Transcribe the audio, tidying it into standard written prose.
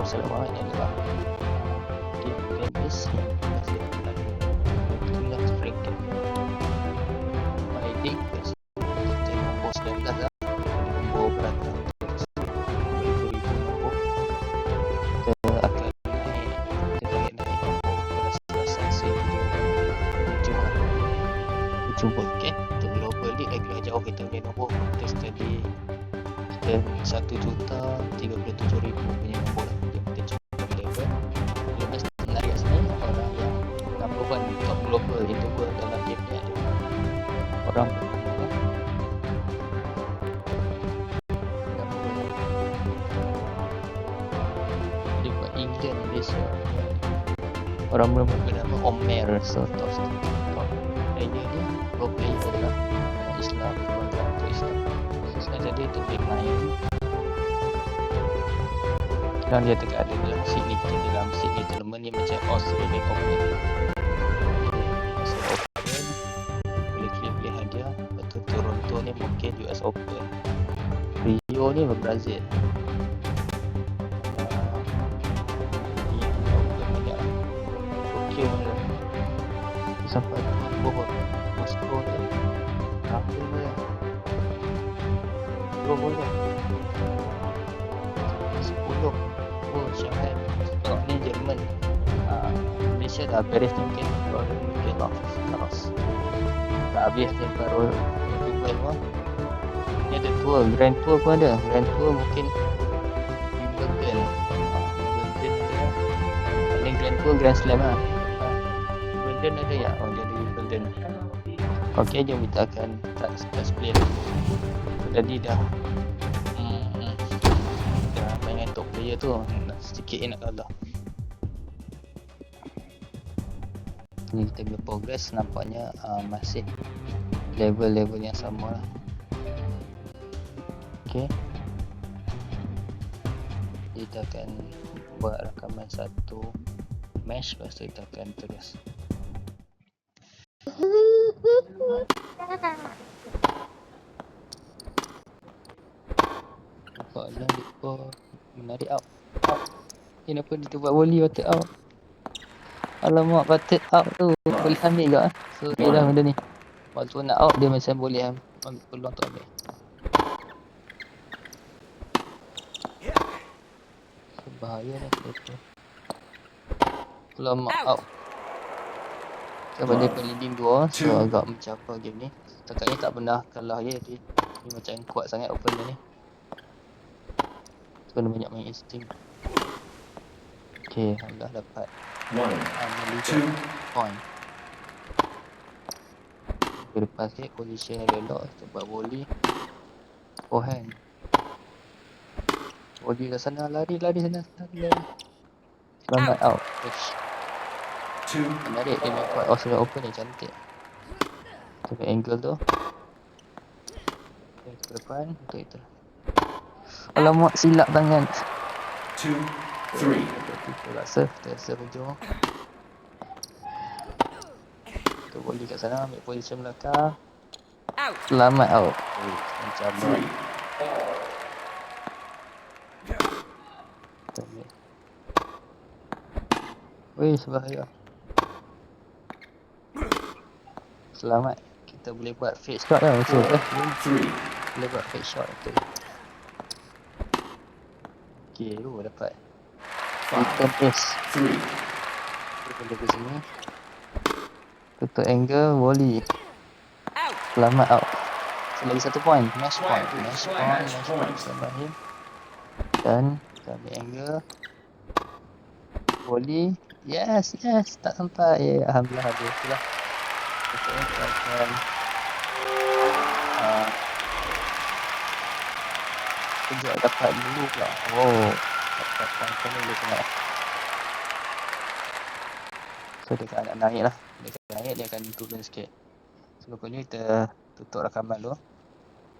Sarawak ini adalah game tenis yang masih berlaku itulah ranking fighting kita nombor 19 lah, nombor berapa terus 2000 nombor kita akan naik nombor berdasarkan sehingga hujung podcast. Untuk global ni agak jauh kita punya nombor, kita study kita 1,37,000 punya nombor lah yang kita cuba level. Dia mesti menarik kat sini orang yang number one top global itu pun dalam game ni ada orang dia buat England Malaysia orang bernama Omer Sotos. Player ni pro player adalah Islam, keluarga untuk Islam. Jadi itu big main dan dia tegak ada dalam Sydney, kita dalam Sydney tournament ni macam Australian Open. Australian Open boleh pilih hadiah. Betul Toronto ni mungkin US Open, Rio ni Brazil. Tokyo ni sampai Bohor, Moscow ni apa ni Bohor ni 10. Oh, Shanghai. Tengok ni Jerman. Malaysia dah beres ni mungkin baru mungkin lolos. Tak habis ni baru Dubai pun. Ni ada tour, Grand Tour pun ada. Grand Tour mungkin Wimbledon. Wimbledon ada. Ni Grand Tour Grand Slam lah. Wimbledon ada ya? Oh, dia ada Wimbledon. Okey, jom kita akan start play lah. Jadi dah main top player tu sedikit nak kalah. Ni kita punya progress nampaknya masih level-level yang sama lah. Okay, kita akan buat rakaman satu match, lepas tu kita akan terus. Nampak lah menarik out. Kenapa dia buat volley patut out? Alamak, patut out tu boleh ambil ke? So dia dah benda ni. Waktu nak out dia macam boleh ambil peluang tu ambil. So bahaya lah tu. Alamak, out. Sebab dia leading 2, so agak mencapai game ni. Setakat ni tak pernah kalah je dia. Dia macam kuat sangat opener ni. Kena banyak main instinct. Okay, alhamdulillah dapat 2 point. Dia lepas sikit, position yang elok, kita buat volley. Forehand. Volley kat sana, lari sana, lari. Selamat out. Menarik, dia main kuat Australia Open ni cantik. Kita angle tu. Okay, ke depan, untuk itu. Alamak, silap tangan. 2, 3. Kita serve hujung. Kita boleh kat sana, ambil position belakang. Selamat out. Macam ni. Wih, bahaya. Selamat. Kita boleh buat fake shot lah, betul ke? Boleh buat fake shot, betul. Okay, dapat return ace. Kita boleh ke sini. Tutup angle, volley. Selamat out. So, lagi 1 point. Match point. Selamat him. Dan kita ambil angle. Volley. Yes. Tak sampai. Alhamdulillah habis. Itulah. Kita akan kejap dapat dulu pula. Oh, dapat pointer ni boleh sangat. So dia akan naik lah. Dia akan turun sikit. So pokoknya kita tutup rakaman dulu.